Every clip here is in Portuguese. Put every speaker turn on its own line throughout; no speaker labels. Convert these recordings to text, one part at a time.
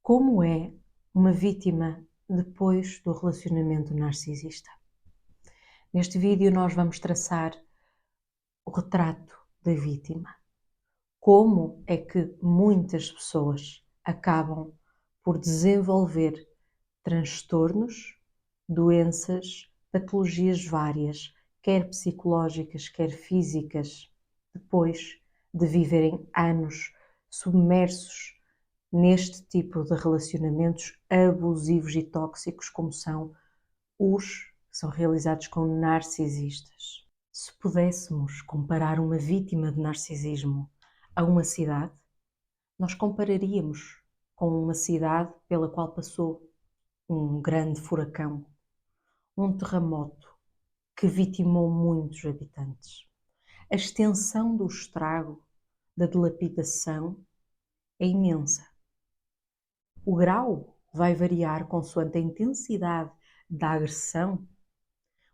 Como é uma vítima depois do relacionamento narcisista? Neste vídeo nós vamos traçar o retrato da vítima. Como é que muitas pessoas acabam por desenvolver transtornos, doenças, patologias várias, quer psicológicas, quer físicas, depois de viverem anos submersos neste tipo de relacionamentos abusivos e tóxicos, como são os que são realizados com narcisistas. Se pudéssemos comparar uma vítima de narcisismo a uma cidade, nós compararíamos com uma cidade pela qual passou um grande furacão, um terremoto que vitimou muitos habitantes. A extensão do estrago, da dilapidação, é imensa. O grau vai variar consoante a intensidade da agressão,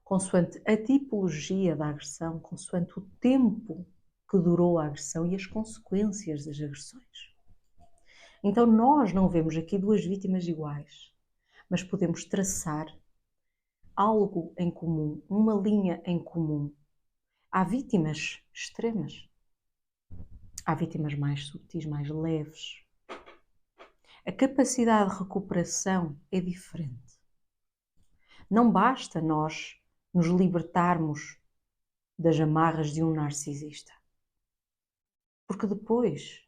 consoante a tipologia da agressão, consoante o tempo que durou a agressão e as consequências das agressões. Então nós não vemos aqui duas vítimas iguais, mas podemos traçar algo em comum, uma linha em comum. Há vítimas extremas, há vítimas mais subtis, mais leves. A capacidade de recuperação é diferente. Não basta nós nos libertarmos das amarras de um narcisista. Porque depois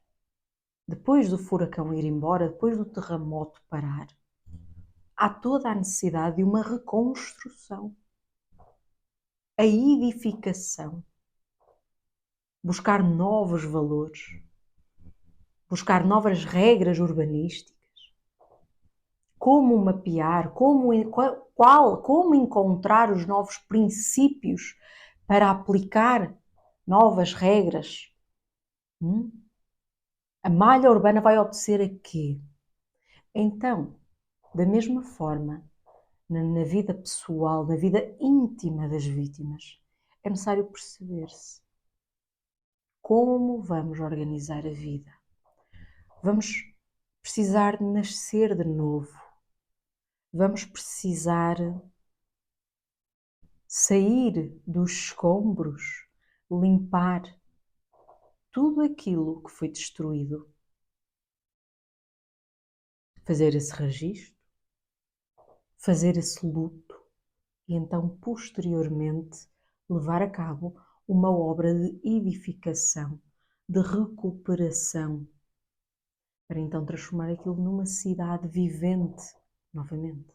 do furacão ir embora, depois do terremoto parar, há toda a necessidade de uma reconstrução, a edificação, buscar novos valores, buscar novas regras urbanísticas, como mapear, como encontrar os novos princípios para aplicar novas regras. A malha urbana vai obedecer a quê? Então, da mesma forma, na vida pessoal, na vida íntima das vítimas, é necessário perceber-se como vamos organizar a vida. Vamos precisar de nascer de novo. Vamos precisar sair dos escombros, limpar tudo aquilo que foi destruído. Fazer esse registro, fazer esse luto e então, posteriormente, levar a cabo uma obra de edificação, de recuperação, para então transformar aquilo numa cidade vivente novamente.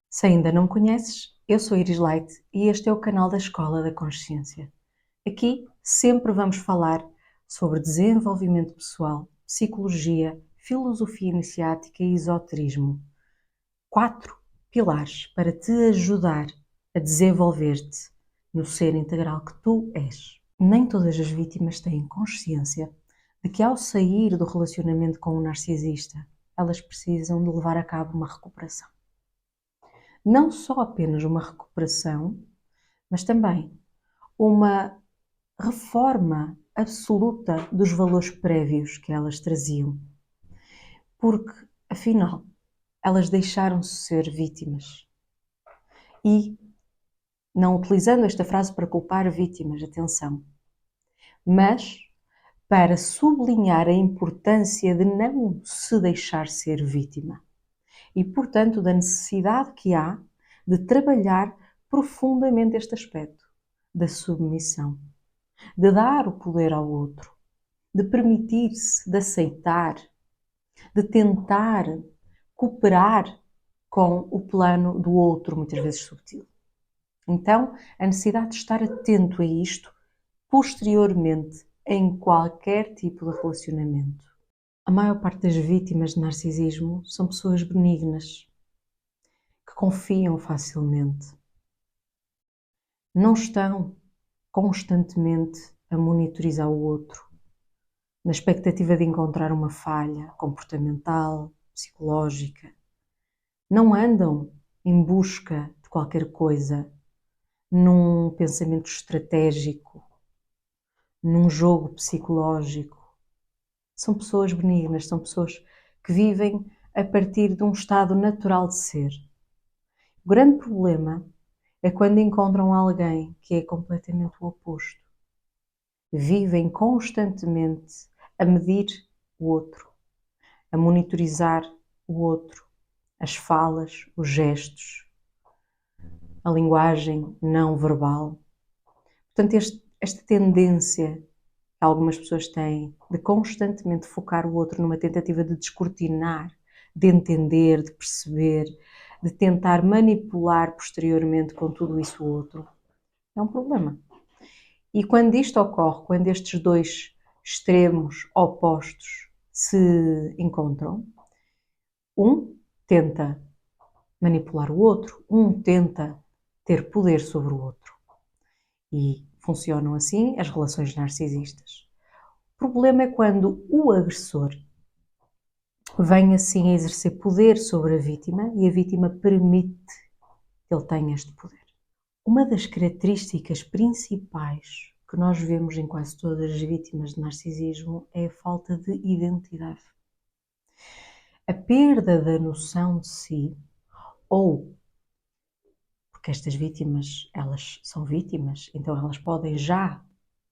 Se ainda não me conheces, eu sou Iris Leite e este é o canal da Escola da Consciência. Aqui sempre vamos falar sobre desenvolvimento pessoal, psicologia, filosofia iniciática e esoterismo. 4 pilares para te ajudar a desenvolver-te no ser integral que tu és. Nem todas as vítimas têm consciência de que ao sair do relacionamento com um narcisista, elas precisam de levar a cabo uma recuperação. Não só apenas uma recuperação, mas também uma reforma absoluta dos valores prévios que elas traziam. Porque, afinal, elas deixaram-se ser vítimas. E, não utilizando esta frase para culpar vítimas, atenção, mas para sublinhar a importância de não se deixar ser vítima. E, portanto, da necessidade que há de trabalhar profundamente este aspecto da submissão, de dar o poder ao outro, de permitir-se, de aceitar, de tentar cooperar com o plano do outro, muitas vezes subtil. Então, a necessidade de estar atento a isto posteriormente em qualquer tipo de relacionamento. A maior parte das vítimas de narcisismo são pessoas benignas, que confiam facilmente. Não estão constantemente a monitorizar o outro, na expectativa de encontrar uma falha comportamental, psicológica. Não andam em busca de qualquer coisa, num pensamento estratégico, num jogo psicológico. São pessoas benignas, são pessoas que vivem a partir de um estado natural de ser. O grande problema é quando encontram alguém que é completamente o oposto. Vivem constantemente a medir o outro, a monitorizar o outro, as falas, os gestos, a linguagem não verbal. Portanto, esta tendência que algumas pessoas têm de constantemente focar o outro numa tentativa de descortinar, de entender, de perceber, de tentar manipular posteriormente com tudo isso o outro, é um problema. E quando isto ocorre, quando estes dois extremos opostos se encontram, um tenta manipular o outro, um tenta ter poder sobre o outro. E funcionam assim as relações narcisistas. O problema é quando o agressor vem assim a exercer poder sobre a vítima e a vítima permite que ele tenha este poder. Uma das características principais que nós vemos em quase todas as vítimas de narcisismo é a falta de identidade. A perda da noção de si, ou porque estas vítimas, elas são vítimas, então elas podem já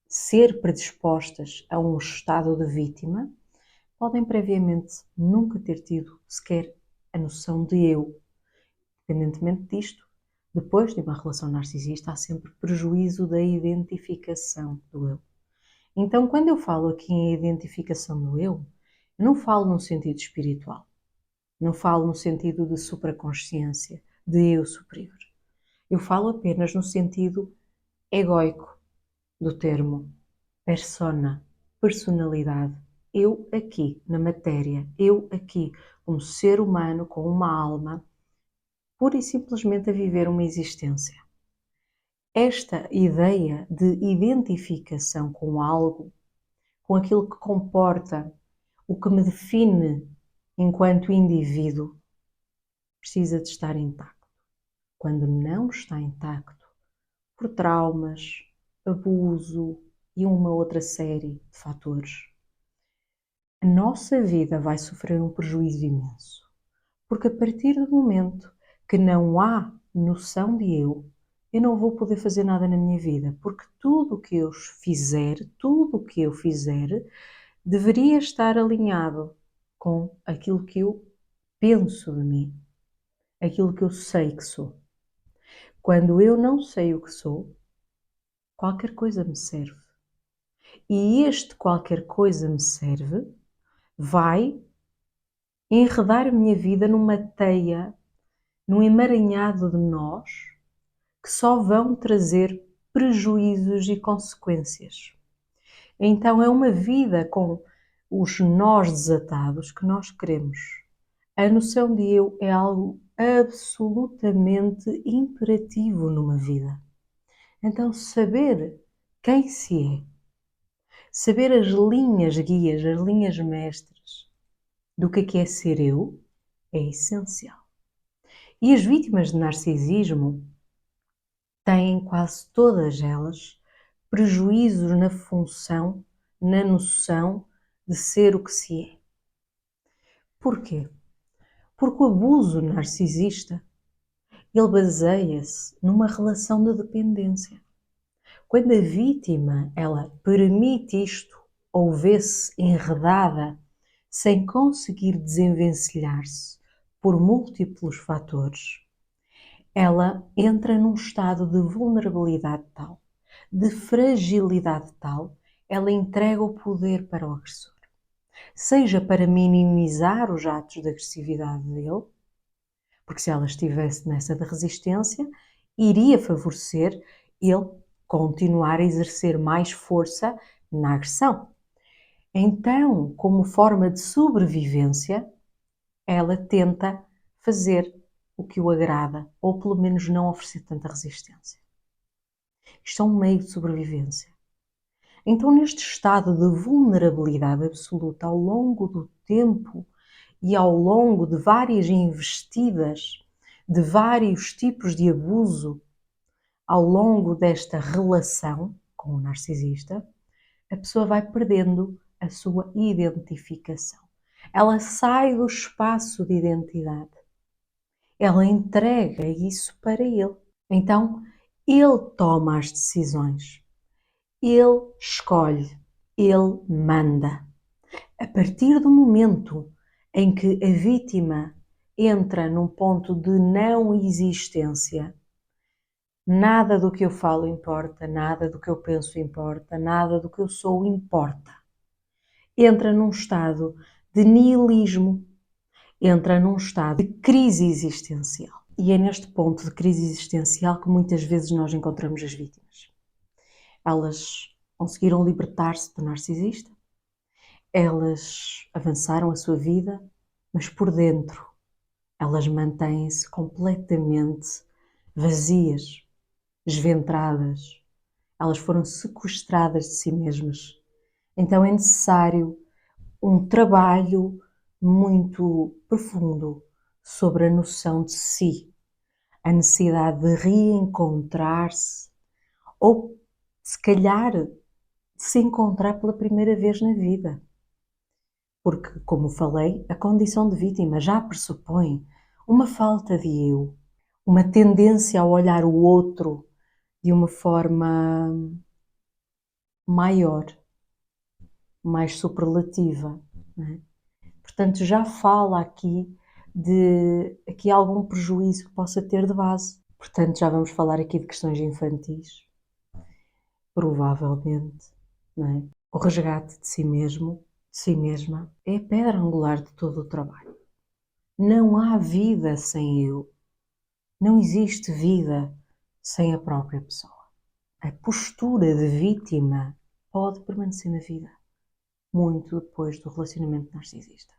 ser predispostas a um estado de vítima, podem previamente nunca ter tido sequer a noção de eu. Independentemente disto, depois de uma relação narcisista, há sempre prejuízo da identificação do eu. Então, quando eu falo aqui em identificação do eu não falo num sentido espiritual, não falo no sentido de supraconsciência, de eu superior. Eu falo apenas no sentido egóico do termo persona, personalidade. Eu aqui, na matéria, eu aqui, como ser humano com uma alma, pura e simplesmente a viver uma existência. Esta ideia de identificação com algo, com aquilo que comporta, o que me define enquanto indivíduo, precisa de estar intacto. Quando não está intacto, por traumas, abuso e uma outra série de fatores, a nossa vida vai sofrer um prejuízo imenso. Porque a partir do momento que não há noção de eu não vou poder fazer nada na minha vida, porque tudo o que eu fizer, deveria estar alinhado com aquilo que eu penso de mim, aquilo que eu sei que sou. Quando eu não sei o que sou, qualquer coisa me serve. E este qualquer coisa me serve vai enredar a minha vida numa teia, num emaranhado de nós que só vão trazer prejuízos e consequências. Então é uma vida com os nós desatados que nós queremos. A noção de eu é algo absolutamente imperativo numa vida. Então saber quem se é, saber as linhas guias, as linhas mestras do que é ser eu, é essencial. E as vítimas de narcisismo têm quase todas elas prejuízos na função, na noção de ser o que se é. Porquê? Porque o abuso narcisista, ele baseia-se numa relação de dependência. Quando a vítima, ela permite isto ou vê-se enredada sem conseguir desenvencilhar-se por múltiplos fatores, ela entra num estado de vulnerabilidade tal, de fragilidade tal, ela entrega o poder para o agressor. Seja para minimizar os atos de agressividade dele, porque se ela estivesse nessa de resistência, iria favorecer ele continuar a exercer mais força na agressão. Então, como forma de sobrevivência, ela tenta fazer o que o agrada, ou pelo menos não oferecer tanta resistência. Isto é um meio de sobrevivência. Então, neste estado de vulnerabilidade absoluta ao longo do tempo e ao longo de várias investidas, de vários tipos de abuso, ao longo desta relação com o narcisista, a pessoa vai perdendo a sua identificação. Ela sai do espaço de identidade. Ela entrega isso para ele. Então, ele toma as decisões. Ele escolhe. Ele manda. A partir do momento em que a vítima entra num ponto de não existência, nada do que eu falo importa, nada do que eu penso importa, nada do que eu sou importa. Entra num estado de niilismo, entra num estado de crise existencial. E é neste ponto de crise existencial que muitas vezes nós encontramos as vítimas. Elas conseguiram libertar-se do narcisista, elas avançaram a sua vida, mas por dentro elas mantêm-se completamente vazias, esventradas. Elas foram sequestradas de si mesmas. Então é necessário um trabalho muito profundo sobre a noção de si, a necessidade de reencontrar-se ou, se calhar, de se encontrar pela primeira vez na vida. Porque, como falei, a condição de vítima já pressupõe uma falta de eu, uma tendência a olhar o outro de uma forma maior, mais superlativa, não é? Portanto, já fala aqui de algum prejuízo que possa ter de base. Portanto, já vamos falar aqui de questões infantis, provavelmente, não é? O resgate de si mesmo, de si mesma, é a pedra angular de todo o trabalho. Não há vida sem eu. Não existe vida sem a própria pessoa. A postura de vítima pode permanecer na vida, muito depois do relacionamento narcisista.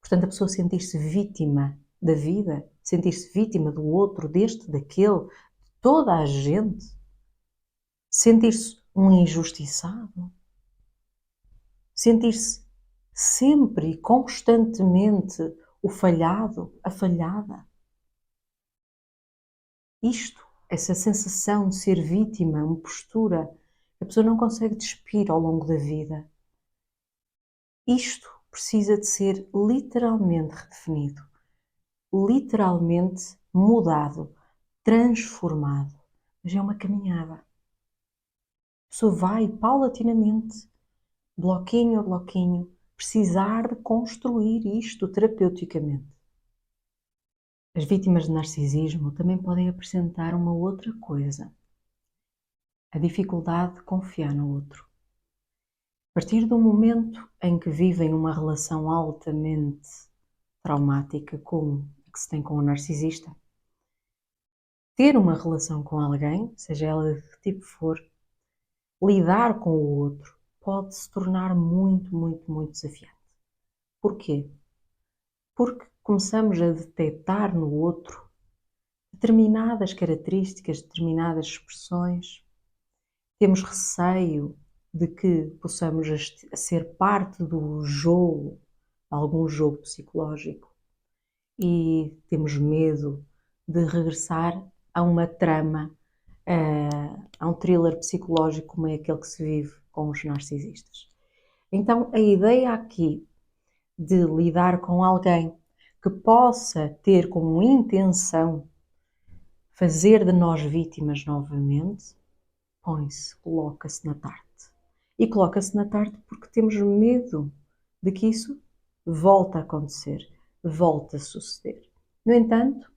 Portanto, a pessoa sentir-se vítima da vida, sentir-se vítima do outro, deste, daquele, de toda a gente, sentir-se um injustiçado, sentir-se sempre e constantemente o falhado, a falhada. Isto, essa sensação de ser vítima, uma postura que a pessoa não consegue despir ao longo da vida. Isto precisa de ser literalmente redefinido, literalmente mudado, transformado. Mas é uma caminhada. A pessoa vai paulatinamente, bloquinho a bloquinho, precisar de construir isto terapeuticamente. As vítimas de narcisismo também podem apresentar uma outra coisa: a dificuldade de confiar no outro. A partir do momento em que vivem uma relação altamente traumática como a que se tem com o narcisista, ter uma relação com alguém, seja ela de que tipo for, lidar com o outro, pode se tornar muito, muito, muito desafiante. Porquê? Porque começamos a detectar no outro determinadas características, determinadas expressões. Temos receio de que possamos ser parte do jogo, algum jogo psicológico, e temos medo de regressar a uma trama, a um thriller psicológico como é aquele que se vive com os narcisistas. Então, a ideia aqui de lidar com alguém que possa ter como intenção fazer de nós vítimas novamente, põe-se, coloca-se na tarde. E coloca-se na tarde porque temos medo de que isso volte a acontecer, volte a suceder. No entanto,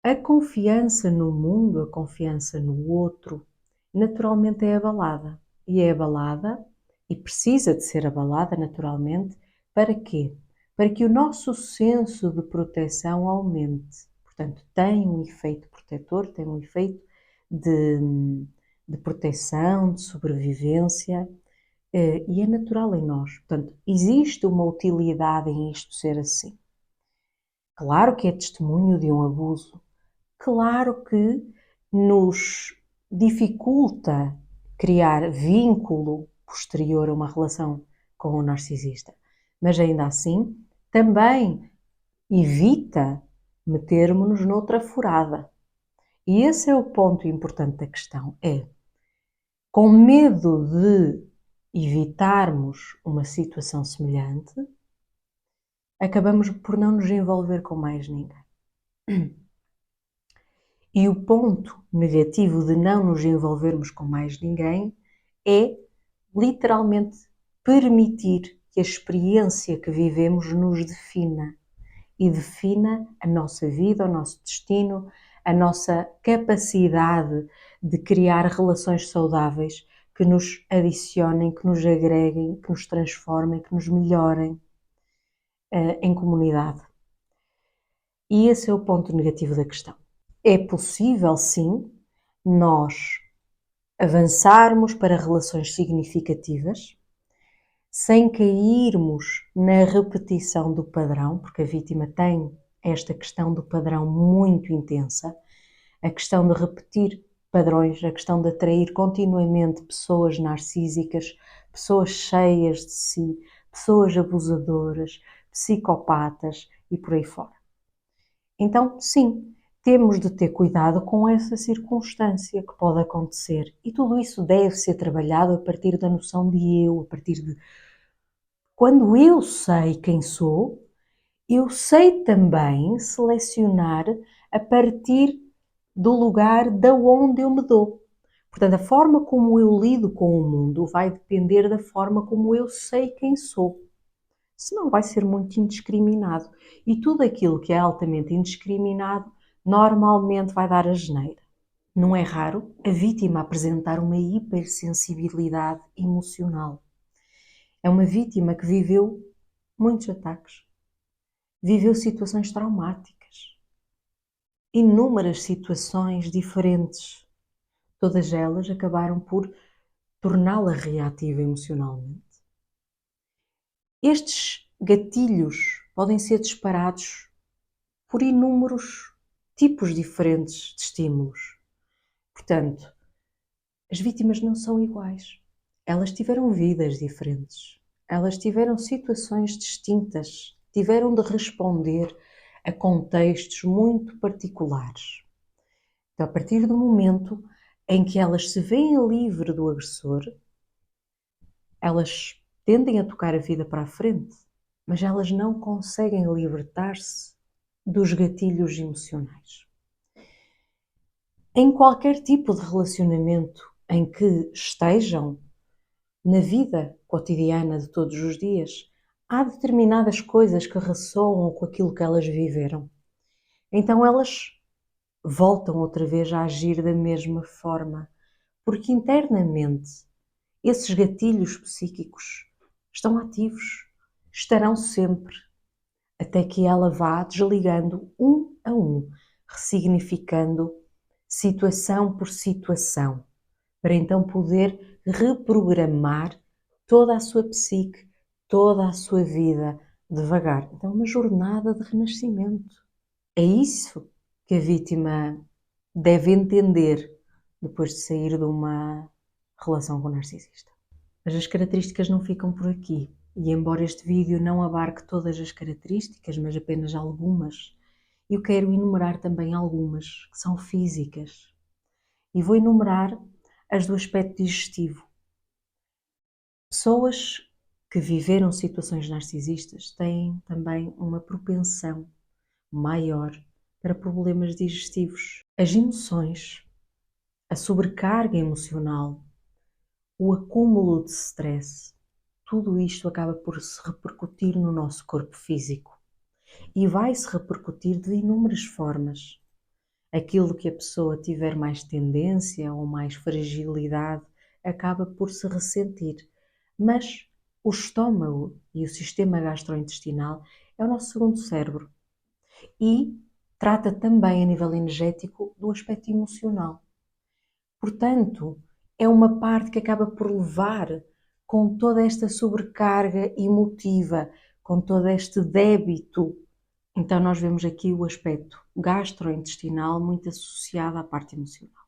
a confiança no mundo, a confiança no outro, naturalmente é abalada. E é abalada, e precisa de ser abalada naturalmente, para quê? Para que o nosso senso de proteção aumente. Portanto, tem um efeito protetor, tem um efeito de proteção, de sobrevivência, e é natural em nós. Portanto, existe uma utilidade em isto ser assim. Claro que é testemunho de um abuso, claro que nos dificulta criar vínculo posterior a uma relação com o narcisista, mas ainda assim também evita metermos-nos noutra furada. E esse é o ponto importante da questão, é, com medo de evitarmos uma situação semelhante, acabamos por não nos envolver com mais ninguém. E o ponto negativo de não nos envolvermos com mais ninguém é literalmente permitir que a experiência que vivemos nos defina e defina a nossa vida, o nosso destino, a nossa capacidade de criar relações saudáveis que nos adicionem, que nos agreguem, que nos transformem, que nos melhorem em comunidade. E esse é o ponto negativo da questão. É possível, sim, nós avançarmos para relações significativas sem cairmos na repetição do padrão, porque a vítima tem esta questão do padrão muito intensa, a questão de repetir padrões, a questão de atrair continuamente pessoas narcísicas, pessoas cheias de si, pessoas abusadoras, psicopatas e por aí fora. Então, sim, temos de ter cuidado com essa circunstância que pode acontecer. E tudo isso deve ser trabalhado a partir da noção de eu, a partir de quando eu sei quem sou, eu sei também selecionar a partir do lugar da onde eu me dou. Portanto, a forma como eu lido com o mundo vai depender da forma como eu sei quem sou. Senão vai ser muito indiscriminado. E tudo aquilo que é altamente indiscriminado normalmente vai dar asneira. Não é raro a vítima apresentar uma hipersensibilidade emocional. É uma vítima que viveu muitos ataques, viveu situações traumáticas, inúmeras situações diferentes. Todas elas acabaram por torná-la reativa emocionalmente. Estes gatilhos podem ser disparados por inúmeros tipos diferentes de estímulos. Portanto, as vítimas não são iguais. Elas tiveram vidas diferentes. Elas tiveram situações distintas. Tiveram de responder a contextos muito particulares. Então, a partir do momento em que elas se veem livres do agressor, elas tendem a tocar a vida para a frente, mas elas não conseguem libertar-se dos gatilhos emocionais. Em qualquer tipo de relacionamento em que estejam, na vida cotidiana de todos os dias, há determinadas coisas que ressoam com aquilo que elas viveram. Então elas voltam outra vez a agir da mesma forma, porque internamente esses gatilhos psíquicos estão ativos, estarão sempre, até que ela vá desligando um a um, ressignificando situação por situação, para então poder reprogramar toda a sua psique, toda a sua vida devagar. Então é uma jornada de renascimento. É isso que a vítima deve entender depois de sair de uma relação com o narcisista. Mas as características não ficam por aqui. E embora este vídeo não abarque todas as características, mas apenas algumas, eu quero enumerar também algumas que são físicas. E vou enumerar as do aspecto digestivo. Pessoas que viveram situações narcisistas têm também uma propensão maior para problemas digestivos. As emoções, a sobrecarga emocional, o acúmulo de stress, tudo isto acaba por se repercutir no nosso corpo físico e vai se repercutir de inúmeras formas. Aquilo que a pessoa tiver mais tendência ou mais fragilidade acaba por se ressentir. Mas o estômago e o sistema gastrointestinal é o nosso segundo cérebro e trata também a nível energético do aspecto emocional. Portanto, é uma parte que acaba por levar com toda esta sobrecarga emotiva, com todo este débito. Então nós vemos aqui o aspecto gastrointestinal muito associado à parte emocional.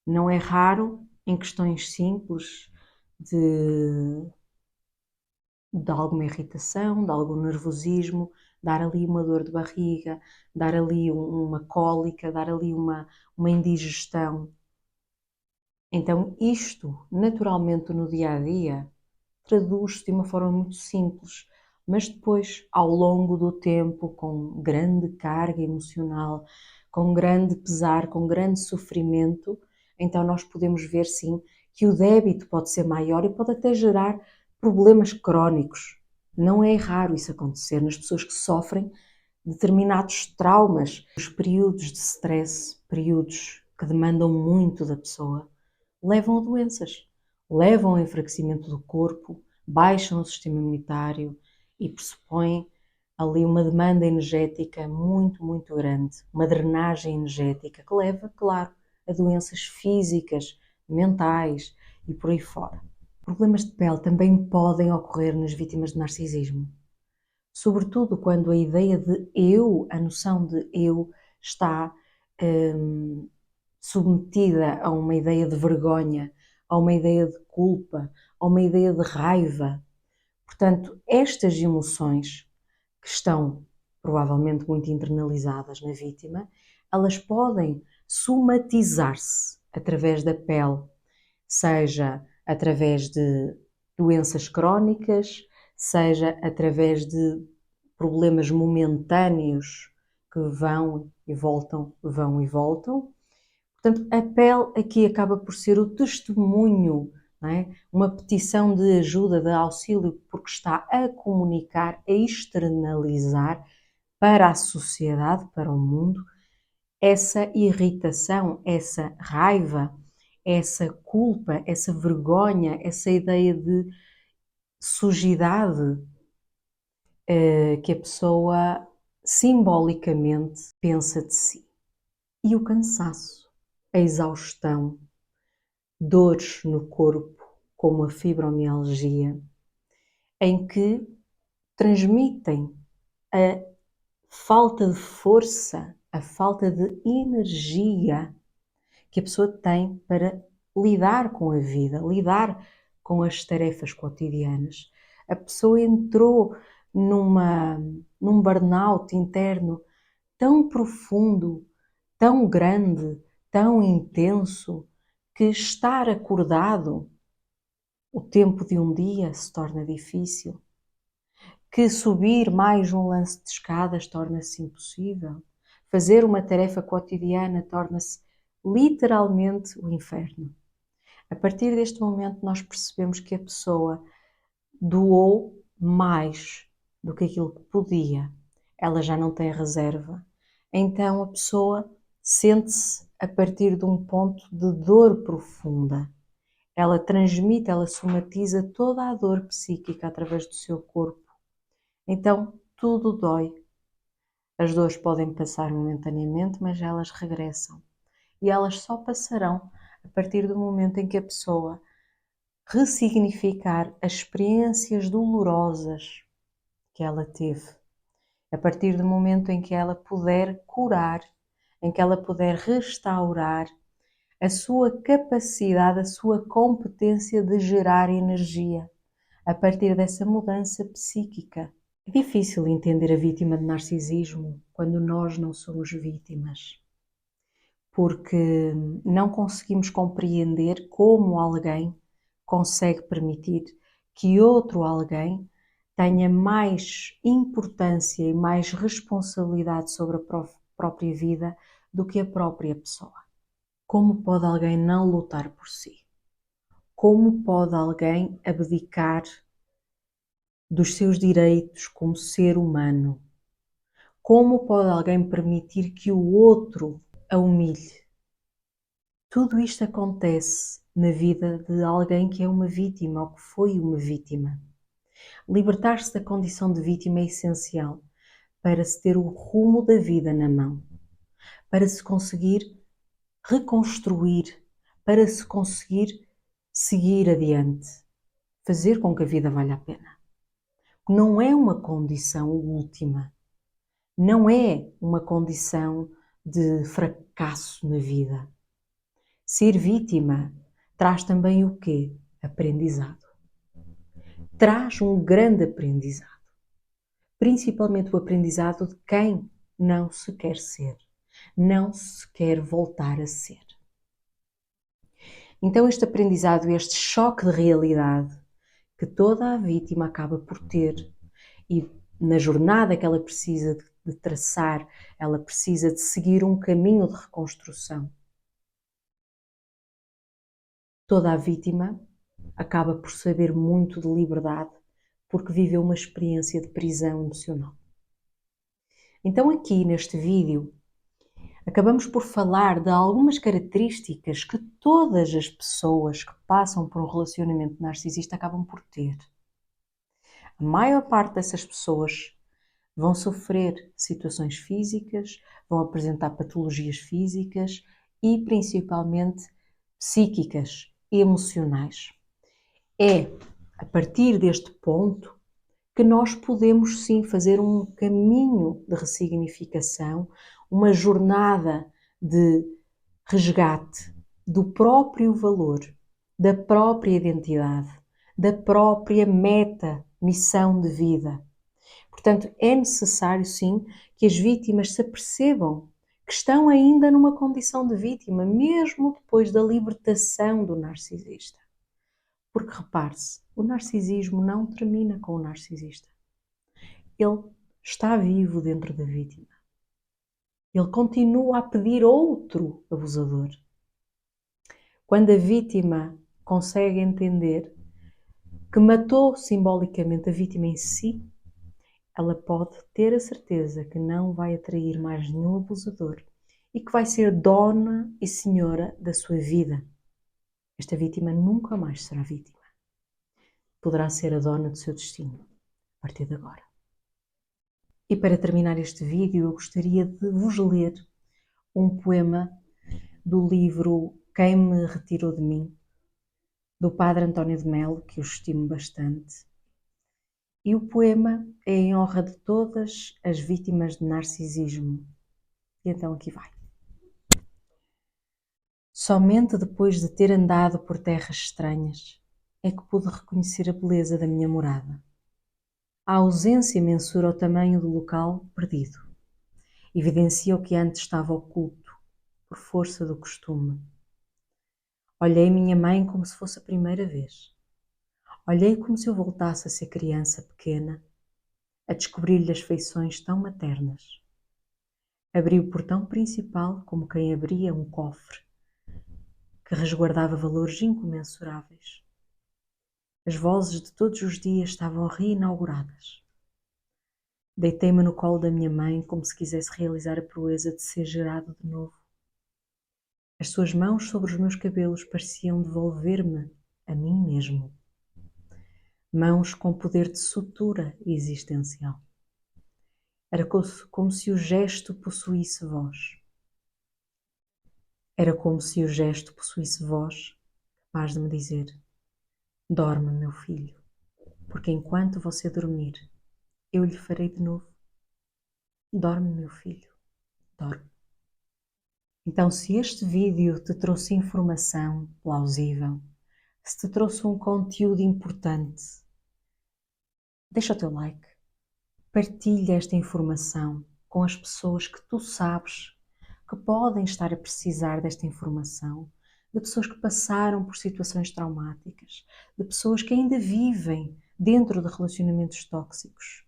Não é raro, em questões simples de alguma irritação, de algum nervosismo, dar ali uma dor de barriga, dar ali uma cólica, dar ali uma indigestão. Então isto, naturalmente no dia a dia, traduz-se de uma forma muito simples. mas depois, ao longo do tempo, com grande carga emocional, com grande pesar, com grande sofrimento, então nós podemos ver sim que o débito pode ser maior e pode até gerar problemas crónicos. Não é raro isso acontecer nas pessoas que sofrem determinados traumas, os períodos de stress, períodos que demandam muito da pessoa, levam a doenças, levam ao enfraquecimento do corpo, baixam o sistema imunitário e pressupõem ali uma demanda energética muito, muito grande, uma drenagem energética que leva, claro, a doenças físicas, mentais e por aí fora. Problemas de pele também podem ocorrer nas vítimas de narcisismo, sobretudo quando a ideia de eu, a noção de eu, está submetida a uma ideia de vergonha, a uma ideia de culpa, a uma ideia de raiva. Portanto, estas emoções que estão provavelmente muito internalizadas na vítima, elas podem somatizar-se através da pele, seja através de doenças crónicas, seja através de problemas momentâneos que vão e voltam. Portanto, a pele aqui acaba por ser o testemunho, não é? Uma petição de ajuda, de auxílio, porque está a comunicar, a externalizar para a sociedade, para o mundo, essa irritação, essa raiva, essa culpa, essa vergonha, essa ideia de sujidade que a pessoa simbolicamente pensa de si. E o cansaço, a exaustão, dores no corpo, como a fibromialgia, em que transmitem a falta de força, a falta de energia que a pessoa tem para lidar com a vida, lidar com as tarefas cotidianas. A pessoa entrou num burnout interno tão profundo, tão grande, tão intenso, que estar acordado o tempo de um dia se torna difícil, que subir mais um lance de escadas torna-se impossível, fazer uma tarefa cotidiana torna-se literalmente o inferno. A partir deste momento nós percebemos que a pessoa doou mais do que aquilo que podia. Ela já não tem reserva. Então a pessoa sente-se a partir de um ponto de dor profunda. Ela transmite, ela somatiza toda a dor psíquica através do seu corpo. Então tudo dói. As dores podem passar momentaneamente, mas elas regressam. E elas só passarão a partir do momento em que a pessoa ressignificar as experiências dolorosas que ela teve. A partir do momento em que ela puder curar, em que ela puder restaurar a sua capacidade, a sua competência de gerar energia, a partir dessa mudança psíquica. É difícil entender a vítima de narcisismo quando nós não somos vítimas, porque não conseguimos compreender como alguém consegue permitir que outro alguém tenha mais importância e mais responsabilidade sobre a própria vida do que a própria pessoa. Como pode alguém não lutar por si? Como pode alguém abdicar dos seus direitos como ser humano? Como pode alguém permitir que o outro a humilhe? Tudo isto acontece na vida de alguém que é uma vítima ou que foi uma vítima. Libertar-se da condição de vítima é essencial para se ter o rumo da vida na mão, para se conseguir reconstruir, para se conseguir seguir adiante, fazer com que a vida valha a pena. Não é uma condição última, não é uma condição de fracasso na vida. Ser vítima traz também o quê? Aprendizado. Traz um grande aprendizado. Principalmente o aprendizado de quem não se quer ser, não se quer voltar a ser. Então este aprendizado, este choque de realidade que toda a vítima acaba por ter e na jornada que ela precisa de traçar, ela precisa de seguir um caminho de reconstrução. Toda a vítima acaba por saber muito de liberdade porque viveu uma experiência de prisão emocional. Então aqui neste vídeo acabamos por falar de algumas características que todas as pessoas que passam por um relacionamento narcisista acabam por ter. A maior parte dessas pessoas vão sofrer situações físicas, vão apresentar patologias físicas e principalmente psíquicas, emocionais. É a partir deste ponto que nós podemos sim fazer um caminho de ressignificação, uma jornada de resgate do próprio valor, da própria identidade, da própria meta, missão de vida. Portanto, é necessário sim que as vítimas se apercebam que estão ainda numa condição de vítima, mesmo depois da libertação do narcisista. Porque repare-se, o narcisismo não termina com o narcisista. Ele está vivo dentro da vítima. Ele continua a pedir outro abusador. Quando a vítima consegue entender que matou simbolicamente a vítima em si, ela pode ter a certeza que não vai atrair mais nenhum abusador e que vai ser dona e senhora da sua vida. Esta vítima nunca mais será vítima. Poderá ser a dona do seu destino, a partir de agora. E para terminar este vídeo, eu gostaria de vos ler um poema do livro Quem me retirou de mim, do Padre António de Melo, que eu estimo bastante. E o poema é em honra de todas as vítimas de narcisismo. E então aqui vai. Somente depois de ter andado por terras estranhas é que pude reconhecer a beleza da minha morada. A ausência mensura o tamanho do local perdido. Evidencia o que antes estava oculto, por força do costume. Olhei minha mãe como se fosse a primeira vez. Olhei como se eu voltasse a ser criança pequena, a descobrir-lhe as feições tão maternas. Abri o portão principal como quem abria um cofre que resguardava valores incomensuráveis. As vozes de todos os dias estavam reinauguradas. Deitei-me no colo da minha mãe como se quisesse realizar a proeza de ser gerado de novo. As suas mãos sobre os meus cabelos pareciam devolver-me a mim mesmo. Mãos com poder de sutura existencial. Era como se o gesto possuísse voz. Era como se o gesto possuísse voz, capaz de me dizer: dorme, meu filho, porque enquanto você dormir, eu lhe farei de novo. Dorme, meu filho, dorme. Então, se este vídeo te trouxe informação plausível, se te trouxe um conteúdo importante, deixa o teu like, partilha esta informação com as pessoas que tu sabes que podem estar a precisar desta informação, de pessoas que passaram por situações traumáticas, de pessoas que ainda vivem dentro de relacionamentos tóxicos.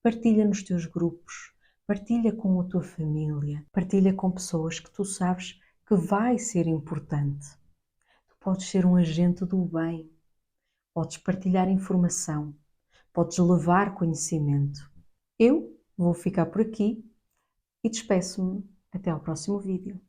Partilha nos teus grupos, partilha com a tua família, partilha com pessoas que tu sabes que vai ser importante. Tu podes ser um agente do bem, podes partilhar informação, podes levar conhecimento. Eu vou ficar por aqui e despeço-me até ao próximo vídeo.